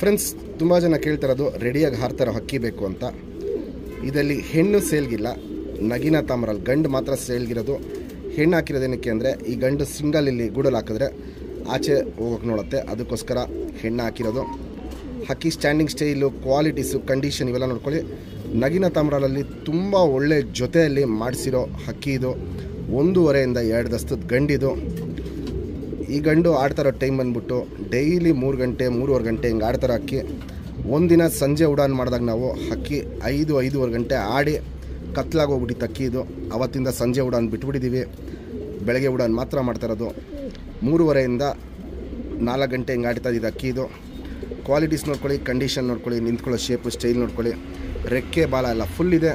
Friends, ತುಂಬ ಜನ ಕೇಳ್ತಿರೋದು ರೆಡಿಯಾಗಿ ಹಾರ್ತಾರೋ ಹಕ್ಕಿ ಬೇಕು ಅಂತ. ಇದರಲ್ಲಿ ಹೆಣ್ಣು ಸೇಲ್ಗಿಲ್ಲ, ನಗಿನ ತಾಮ್ರಲ್ಲಿ ಗಂಡು ಮಾತ್ರ ಸೇಲ್ಗಿರೋದು. ಹೆಣ್ಣು ಹಾಕಿರೋದೇನಕ್ಕೆ ಅಂದರೆ ಈ ಗಂಡು ಸಿಂಗಲ್ ಇಲ್ಲಿ ಗೂಡಲ್ಲಿ ಹಾಕಿದ್ರೆ ಆಚೆ ಹೋಗೋಕೆ ನೋಡುತ್ತೆ, ಅದಕ್ಕೋಸ್ಕರ ಹೆಣ್ಣು ಹಾಕಿರೋದು. ಹಕ್ಕಿ ಸ್ಟ್ಯಾಂಡಿಂಗ್ ಸ್ಟೈಲು, ಕ್ವಾಲಿಟೀಸು, ಕಂಡೀಷನ್ ಇವೆಲ್ಲ ನೋಡ್ಕೊಳ್ಳಿ. ನಗಿನ ತಾಮ್ರಲ್ಲಿ ತುಂಬ ಒಳ್ಳೆ ಜೊತೆಯಲ್ಲಿ ಮಾಡಿಸಿರೋ ಹಕ್ಕಿ ಇದು. 1.5 ಇಂದ 2 ದಸ್ತದ ಗಂಡಿದು. ಈ ಗಂಡು ಆಡ್ತಾರೋ ಟೈಮ್ ಬಂದ್ಬಿಟ್ಟು ಡೈಲಿ 3 ಗಂಟೆ 3.5 ಗಂಟೆ ಹಿಂಗೆ ಆಡ್ತಾರೋ ಹಕ್ಕಿ. ಒಂದಿನ ಸಂಜೆ ಉಡಾನ್ ಮಾಡಿದಾಗ ನಾವು ಹಕ್ಕಿ 5-5.5 ಗಂಟೆ ಆಡಿ ಕತ್ಲಾಗಿ ಹೋಗ್ಬಿಟ್ಟು ಹಕ್ಕಿ ಇದು. ಅವತ್ತಿಂದ ಸಂಜೆ ಉಡಾನ್ ಬಿಟ್ಬಿಟ್ಟಿದ್ದೀವಿ, ಬೆಳಗ್ಗೆ ಉಡಾನ್ ಮಾತ್ರ ಮಾಡ್ತಾಯಿರೋದು. 3.5 ಇಂದ 4 ಗಂಟೆ ಹಿಂಗೆ ಆಡ್ತಾ ಇದ್ದಿದ್ದು ಹಕ್ಕಿ ಇದು. ಕ್ವಾಲಿಟೀಸ್ ನೋಡ್ಕೊಳ್ಳಿ, ಕಂಡೀಷನ್ ನೋಡ್ಕೊಳ್ಳಿ, ನಿಂತ್ಕೊಳ್ಳೋ ಶೇಪು ಸ್ಟೈಲ್ ನೋಡ್ಕೊಳ್ಳಿ. ರೆಕ್ಕೆ ಬಾಲ ಎಲ್ಲ ಫುಲ್ ಇದೆ.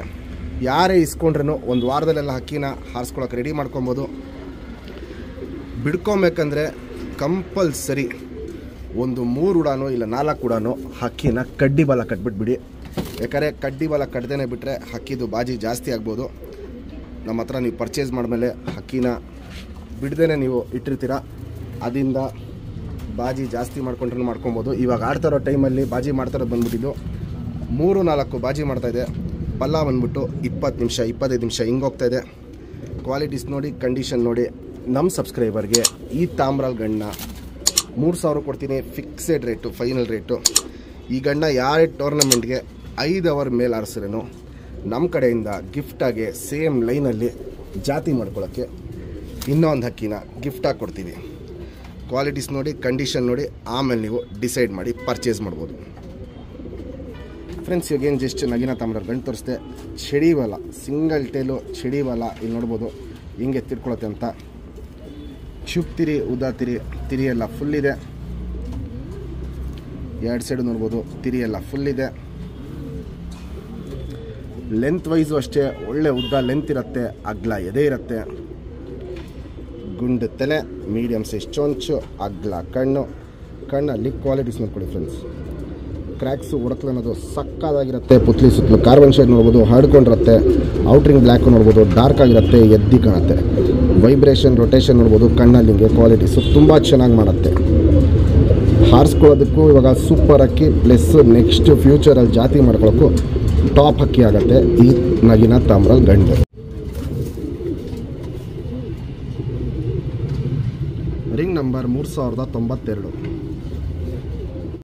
ಯಾರೇ ಇಸ್ಕೊಂಡ್ರೂ 1 ವಾರದಲ್ಲೆಲ್ಲ ಹಕ್ಕಿನ ಹಾರಿಸ್ಕೊಳಕ್ಕೆ ರೆಡಿ ಮಾಡ್ಕೊಬೋದು. ಬಿಡ್ಕೊಬೇಕಂದ್ರೆ ಕಂಪಲ್ಸರಿ 3 ಉಡಾನು ಇಲ್ಲ 4 ಉಡಾನು ಹಕ್ಕಿನ ಕಡ್ಡಿ ಬಾಲ ಕಟ್ಬಿಟ್ಬಿಡಿ. ಯಾಕಂದರೆ ಕಡ್ಡಿ ಬಾಲ ಕಟ್ದೇ ಬಿಟ್ಟರೆ ಹಕ್ಕಿದು ಬಾಜಿ ಜಾಸ್ತಿ ಆಗ್ಬೋದು. ನಮ್ಮ ಹತ್ರ ನೀವು ಪರ್ಚೇಸ್ ಮಾಡಿದ್ಮೇಲೆ ಹಕ್ಕಿನ ಬಿಡ್ದೇ ನೀವು ಇಟ್ಟಿರ್ತೀರ, ಅದರಿಂದ ಬಾಜಿ ಜಾಸ್ತಿ ಮಾಡ್ಕೊಂಡ್ರೂ ಮಾಡ್ಕೊಬೋದು. ಇವಾಗ ಆಡ್ತಾರೋ ಟೈಮಲ್ಲಿ ಬಾಜಿ ಮಾಡ್ತಾರೋದು ಬಂದ್ಬಿಟ್ಟಿದ್ದು 3-4 ಬಾಜಿ ಮಾಡ್ತಾಯಿದೆ. ಪಲ್ಲ ಬಂದ್ಬಿಟ್ಟು 20 ನಿಮಿಷ 25 ನಿಮಿಷ ಹಿಂಗೆ ಹೋಗ್ತಾಯಿದೆ. ಕ್ವಾಲಿಟೀಸ್ ನೋಡಿ, ಕಂಡೀಷನ್ ನೋಡಿ. ನಮ್ಮ ಸಬ್ಸ್ಕ್ರೈಬರ್ಗೆ ಈ ತಾಮ್ರಾಲ್ ಗಂಡನ್ನ 3000 ಕೊಡ್ತೀನಿ, ಫಿಕ್ಸೆಡ್ ರೇಟು, ಫೈನಲ್ ರೇಟು. ಈ ಗಂಡ ಯಾರೇ ಟೂರ್ನಮೆಂಟ್ಗೆ 5 ಅವರ್ ಮೇಲೆ ಆರಿಸ್ರೇನು ನಮ್ಮ ಕಡೆಯಿಂದ ಗಿಫ್ಟಾಗಿ ಸೇಮ್ ಲೈನಲ್ಲಿ ಜಾತಿ ಮಾಡ್ಕೊಳ್ಳೋಕ್ಕೆ ಇನ್ನೊಂದು ಹಕ್ಕಿನ ಗಿಫ್ಟಾಗಿ ಕೊಡ್ತೀವಿ. ಕ್ವಾಲಿಟೀಸ್ ನೋಡಿ, ಕಂಡೀಷನ್ ನೋಡಿ, ಆಮೇಲೆ ನೀವು ಡಿಸೈಡ್ ಮಾಡಿ ಪರ್ಚೇಸ್ ಮಾಡ್ಬೋದು. ಫ್ರೆಂಡ್ಸ್, ಇವಾಗೇನು ಜಸ್ಟ್ ನಗಿನ ತಾಮ್ರಾಲ್ ಗಂಡು ತೋರಿಸ್ದೆ. ಚಡಿವಾಲ, ಸಿಂಗಲ್ ಟೇಲು ಚಡಿವಾಲ ಇಲ್ಲಿ ನೋಡ್ಬೋದು ಹಿಂಗೆ ತಿರ್ಕೊಳತ್ತೆ ಅಂತ. ಚುಪ್ ತಿರಿ, ಉದಾ ತಿರಿ ಎಲ್ಲ ಫುಲ್ ಇದೆ. 2 ಸೈಡು ನೋಡ್ಬೋದು, ತಿರಿ ಎಲ್ಲ ಫುಲ್ ಇದೆ. ಲೆಂತ್ ವೈಸು ಅಷ್ಟೇ ಒಳ್ಳೆ ಉದ್ದ ಲೆಂತ್ ಇರುತ್ತೆ, ಅಗ್ಲ ಎದೆ ಇರುತ್ತೆ. ಗುಂಡು ತಲೆ, ಮೀಡಿಯಮ್ ಸೈಜ್ ಚೊಂಚು, ಅಗ್ಲ ಕಣ್ಣಲ್ಲಿ ಕ್ವಾಲಿಟೀಸ್ ನೋಡ್ಕೊಳ್ಳಿ ಫ್ರೆಂಡ್ಸ್. ಕ್ರ್ಯಾಕ್ಸು ಉಡಕ್ಲು ಅನ್ನೋದು ಸಕ್ಕದಾಗಿರುತ್ತೆ. ಪುತ್ಲಿ ಸುತ್ತಲೂ ಕಾರ್ಬನ್ ಶೇಡ್ ನೋಡ್ಬೋದು, ಹರಡ್ಕೊಂಡಿರುತ್ತೆ. ಔಟ್ರಿಂಗ್ ಬ್ಲ್ಯಾಕ್ ನೋಡ್ಬೋದು, ಡಾರ್ಕ್ ಆಗಿರುತ್ತೆ, ಎದ್ದಿ ಕಾಣುತ್ತೆ. ವೈಬ್ರೇಷನ್, ರೊಟೇಷನ್ ನೋಡ್ಬೋದು. ಕಣ್ಣಲ್ಲಿ ಹಿಂಗೆ ಕ್ವಾಲಿಟೀಸು ತುಂಬ ಚೆನ್ನಾಗಿ ಮಾಡುತ್ತೆ. ಹಾರಿಸ್ಕೊಳ್ಳೋದಕ್ಕೂ ಇವಾಗ ಸೂಪರ್ ಹಕ್ಕಿ, ಪ್ಲಸ್ ನೆಕ್ಸ್ಟ್ ಫ್ಯೂಚರಲ್ಲಿ ಜಾತಿ ಮಾಡ್ಕೊಳ್ಳೋಕ್ಕೂ ಟಾಪ್ ಹಕ್ಕಿ ಆಗುತ್ತೆ ಈ ನಗಿನ ತಾಮ್ರಾಲ್ ಗಂಡು. Ring number 3092.